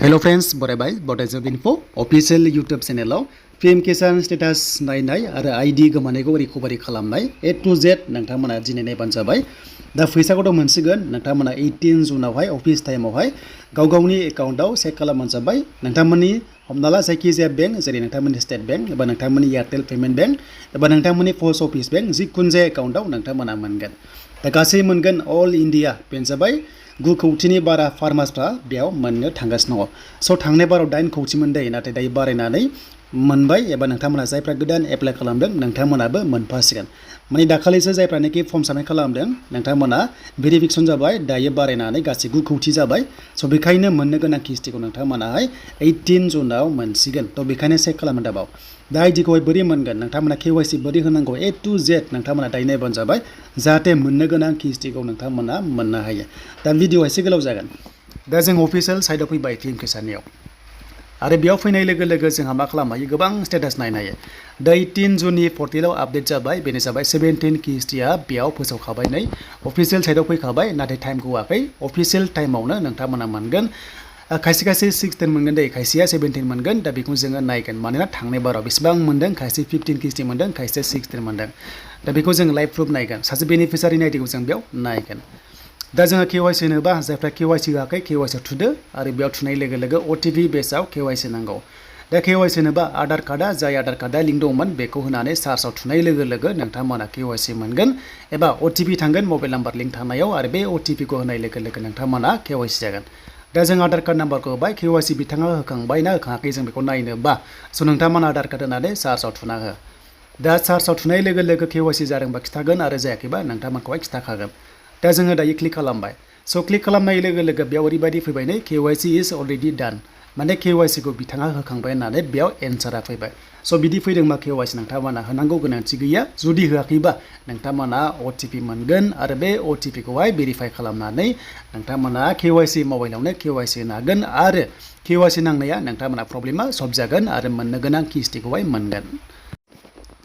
Hello friends, बरायबाय बडाइजब info official YouTube चैनेलाव पीएम किसान स्टेटास नायनाय आरो आईडी गोमानायखौ रिकभारि खालामनाय A to Z नोंथांमोना दिनै नायबानो जाबाय। दा फैसाखौथ' मोनसिगोन नोंथांमोना 18 जुनावहाय अफिस टाइमावहाय गाव गावनि एकाउन्टआव चेक खालामबानो जाबाय। नोंथांमोननि हमना ला जायखिजाया बेंक जेरै नोंथांमोननि स्टेट बेंक एबा नोंथांमोननि एयारटेल पेमेन्ट बेंक एबा नोंथांमोननि पोस्ट अफिस बेंक जिखुनु जाया एकाउन्टआव नोंथांमोना मोनगोन। दा गासै मोनगोन अल इन्डिया बेनो जाबाय 9 कौटिनि बारा फार्मार्सफ्रा बेयाव मोननो थांगासिनो दङ। स' थांनाय बाराव 8 कौटि मोनदों नाथाय दायो बारायनानै मोनबाय एबा नोंथांमोना जायफ्रा गोदान एप्लाइ खालामदों नोंथांमोनाबो मोनफासिगोन। माने दाखालिसो जायफ्रानोखि फर्म साबमिट खालामदों नोंथांमोना भेरिफिकेसन जाबाय दायो बारायनानै गासै 9 कौटि जाबाय। स' बेखायनो मोननो गोनां किस्तिखौ नोंथांमोनाहाय 18 जुनाव मोनसिगोन। थ' बेखायनो चेक खालामनो दाबाव दा आईडिखौहाय बोरै मोनगोन नोंथांमोना KYC बोरै होनांगौ A to Z नोंथांमोना दायो नायबानो जाबाय जाहाथे मोननो गोनां किस्तिखौ नोंथांमोना मोननो हायो। दा भिडिअआ एसे गोलाव जागोन। दा जों अफिसियेल साइडआव फैबाय पीएम किसाननियाव आरो बेयाव फैनाय लोगो लोगो जोंहा मा खालामनो हायो गोबां स्टेटास नायनो हायो। दा 18 जुननि पर्टेलाव आपडेट जाबाय बेनो जाबाय 17 किस्तिया बेयाव फोसावखाबाय नै अफिसियेल साइडआव फैखाबाय नाथाय टाइम होआखै अफिसियेल टाइमावनो नोंथांमोना मोनगोन। खायसे 16 मोनगोन दै खायसेया 17 मोनगोन दा बेखौ जोङो नायगोन मानोना थांनाय बाराव बेसेबां मोनदों खायसे 15 किस्ति मोनदों खायसे 16 मोनदों। दा बेखौ जों लाइभ प्रुफ नायगोन सासे बेनिफिसियारिनि आईडिखौ जों बेयाव नायगोन। दा जोङो KYC होनोबा जायफ्रा KYC होआखै KYC थुदो आरो बेयाव थुनाय लोगो लोगो OTP बेसआव KYC नांगौ। दा KYC होनोबा आधार कार्डआ जाय आधार कार्डआ लिंक दंमोन बेखौ होनानै सार्चआव थुनाय लोगो लोगो नोंथांमोना KYC मोनगोन एबा OTP थांगोन मबाइल नाम्बार लिंक थानायाव आरो बे OTP खौ होनाय लोगो लोगो नोंथांमोना KYC जागोन। दा जों आधार कार्ड नाम्बारखौ होबाय KYC बिथाङा होखांबाय ना होखाङाखै जों बेखौ नायनोबा स' नोंथांमोना आधार कार्ड होनानै सार्चआव थुना हो। दा सार्चआव थुनाय लोगो लोगो KYC जादोंबा खिथागोन आरो जायाखैबा नोंथांमोनखौहाय खिथाखागोन। दा जोङो दायो क्लिक खालामबाय। स' क्लिक खालामनाय लोगो लोगो बेयाव ओरैबायदि फैबाय नै KYC इज अलरेडि डान माने KYC खौ बिथाङा होखांबाय होननानै बेयाव एन्सारा फैबाय। स' बिदि फैदोंबा KYC नोंथांमोना होनांगौ गोनांथि गैया जुदि होआखैबा नोंथांमोना OTP मोनगोन आरो बे OTP खौहाय भेरिफाइ खालामनानै नोंथांमोना KYC मबाइलावनो KYC होनो हागोन आरो KYC नांनाया नोंथांमोना प्रब्लेमा सल्भ जागोन आरो मोननो गोनां किस्तिखौहाय मोनगोन।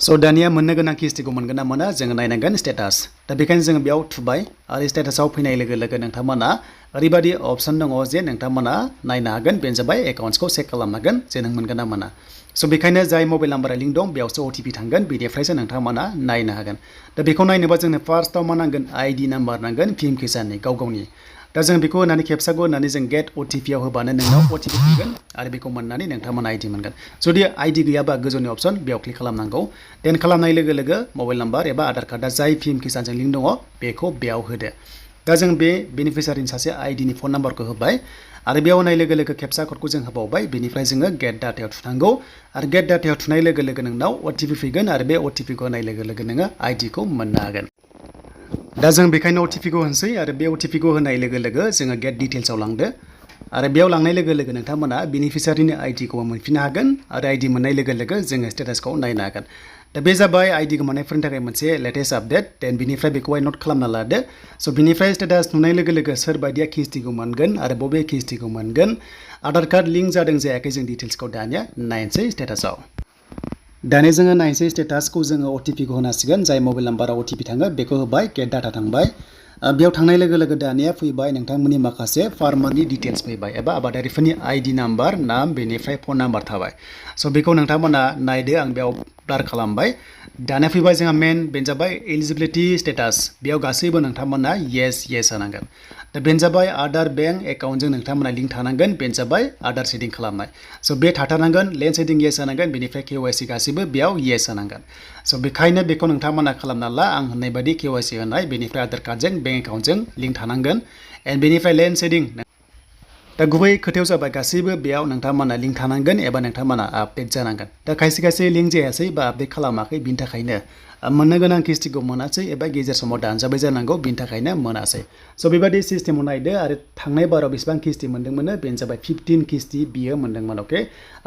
स' दानिया मोननो गोनां किस्तिखौ मोनगोन ना मोना जोङो नायनांगोन स्टेटास। दा बेखायनो जोङो बेयाव थुबाय आरो स्टेटासाव फैनाय लोगो लोगो नोंथांमोना ओरैबायदि अपसन दङ जे नोंथांमोना नायनो हागोन बेनो जाबाय एकाउन्ट्सखौ चेक खालामनो हागोन जे नों मोनगोन ना मोना। स' बेखायनो जाय मबाइल नाम्बारा लिंक दं बेयावसो OTP थांगोन बेनिफ्रायसो नोंथांमोना नायनो हागोन। दा बेखौ नायनोबा जोंनो फार्स्टआव मा नांगोन आईडी नाम्बार नांगोन पीएम किसाननि गाव गावनि। दा जों बेखौ होनानै खेबसाखौ होनानै जों गेट OTP आव होबानो नोंनाव OTP फैगोन आरो बेखौ मोननानै नोंथांमोना आईडी मोनगोन। जुदि आईडी गैयाबा गोजौनि अपसन बेयाव क्लिक खालामनांगौ। देन खालामनाय लोगो लोगो मबाइल नाम्बार एबा आधार कार्डआ जाय पीएम किसानजों लिंक दङ बेखौ बेयाव होदो। दा जों बे बेनिफिसियारिनि सासे आईडीनि फन नाम्बारखौ होबाय आरो बेयाव होनाय लोगो लोगो खेबसा क'डखौ जों होबावबाय बेनिफ्राय जोङो गेट डाटायाव थुनांगौ आरो गेट डाटायाव थुनाय लोगो लोगो नोंनाव OTP फैगोन आरो बे OTP खौ होनाय लोगो लोगो नोङो आईडीखौ मोननो हागोन। दा जों बेखायनो OTP खौ होनोसै आरो बे OTP खौ होनाय लोगो लोगो जोङो गेट डिटेल्सआव लांदो आरो बेयाव लांनाय लोगो लोगो नोंथांमोना बेनिफिसियारिनि आईडीखौ मोनफिननो हागोन आरो आईडी मोननाय लोगो लोगो जोङो स्टेटासखौ नायनो हागोन। दा बे जाबाय आईडी गोमानायफोरनि थाखाय मोनसे लेटेस्ट आपडेट देन बिनिफ्राय बेखौहाय नट खालामना लादो। स' बिनिफ्राय स्टेटास नुनाय लोगो लोगो सोर बायदिया किस्तिखौ मोनगोन आरो बबे किस्तिखौ मोनगोन आधार कार्ड लिंक जादों जायाखै जों डिटेल्सखौ दानिया नायनोसै स्टेटासआव। दानिया जोङो नायनोसै स्टेटासखौ जोङो OTP खौ होनांसिगोन जाय मबाइल नाम्बाराव OTP थाङो बेखौ होबाय गेट डाटा थांबाय। बेयाव थांनाय लोगो लोगो दानिया फैबाय नोंथांमोननि माखासे फार्मारनि डिटेल्स फैबाय एबा आबादारिफोरनि आईडी नाम्बार नाम बेनिफ्राय फन नाम्बार थाबाय। स' बेखौ नोंथांमोना नायदो आं बेयाव ब्लार खालामबाय। दानिया फैबाय जोंहा मेन बेनो जाबाय एलिजिबिलिटि स्टेटास बेयाव गासैबो नोंथांमोना येस होनांगोन। दा बेनो जाबाय आधार बेंक एकाउन्टजों नोंथांमोना लिंक थानांगोन बेनो जाबाय आधार सेटिं खालामनाय। स' बे थाथारनांगोन लेन्ड सेटिं येस होनांगोन बेनिफ्राय KYC गासैबो बेयाव येस होनांगोन। स' बेखायनो बेखौ नोंथांमोना खालामना ला आं होननाय बायदि KYC होनाय बेनिफ्राय आधार कार्डजों बेंक एकाउन्टजों लिंक थानांगोन एन्ड बेनिफ्राय लेन्ड सेटिं। दा गुबै खोथायाव जाबाय गासैबो बेयाव नोंथांमोना लिंक थानांगोन एबा नोंथांमोना आपडेट जानांगोन। दा खायसे लिंक जायासै बा आपडेट खालामाखै बिनि थाखायनो मोननो गोनां किस्तिखौ मोनासै एबा गेजेर समाव दानजाबाय जानांगौ बिनि थाखायनो मोनासै। स' बेबायदि सिस्टेमाव नायदो आरो थांनाय बाराव बेसेबां किस्ति मोनदोंमोन बेनो जाबाय 15 किस्ति बियो मोनदोंमोन। अके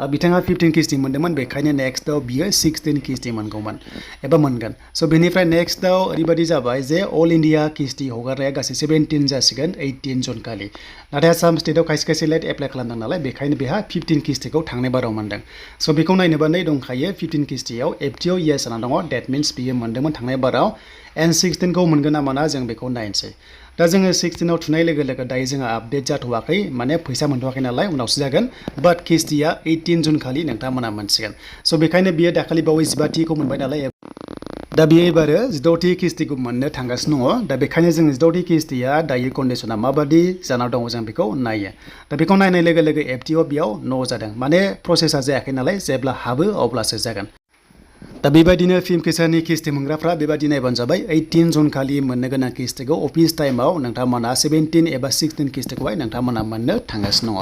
बिथाङा 15 किस्ति मोनदोंमोन बेखायनो नेक्स्टआव बियो 16 किस्ति मोनगौमोन एबा मोनगोन। स' बेनिफ्राय नेक्स्टआव ओरैबायदि जाबाय जे अल इन्डिया किस्ति हगारनाया गासै 17 जासिगोन 18 जुन खालि नाथाय आसाम स्टेटआव खायसे लेट एप्लाइ खालामदों नालाय बेखायनो बेहा 15 किस्तिखौ थांनाय बाराव मोनदों। स' बेखौ नायनोबा नै दंखायो 15 किस्तियाव FTO येस होना दङ डेट मिन्स बियो मोनदोंमोन थांनाय बाराव एन्ड 16 खौ मोनगोन ना मोना जों बेखौ नायनोसै। दा जोङो 16आव थुनाय लोगो लोगो दायो जोंहा आपडेट जाथ'वाखै माने फैसा मोनथ'वाखै नालाय उनावसो जागोन बाट किस्तिया 18 जुन खालि नोंथांमोना मोनसिगोन स' बेखायनो बियो दाखालि बावै 15थिखौ मोनबाय नालाय दा बियो एबारो 16थि किस्तिखौ मोननो थांगासिनो दङ दा बेखायनो जों 16थि किस्तिया दायो कन्डिसना माबादि जाना दङ जों बेखौ नायो दा बेखौ नायनाय लोगो लोगो एफटिअ बेयाव न' जादों माने प्रसेसा जायाखै नालाय जेब्ला हाबो अब्लासो जागोन दा बेबायदिनो पिएम किसाननि किस्ति मोनग्राफ्रा बेबायदि नायबानो जाबाय 18 जुन खालि मोननो गोनां किस्तिखौ अफिस टाइमाव नोंथांमोना 17 एबा 16 किस्तिखौहाय नोंथांमोना मोननो थांगासिनो दङ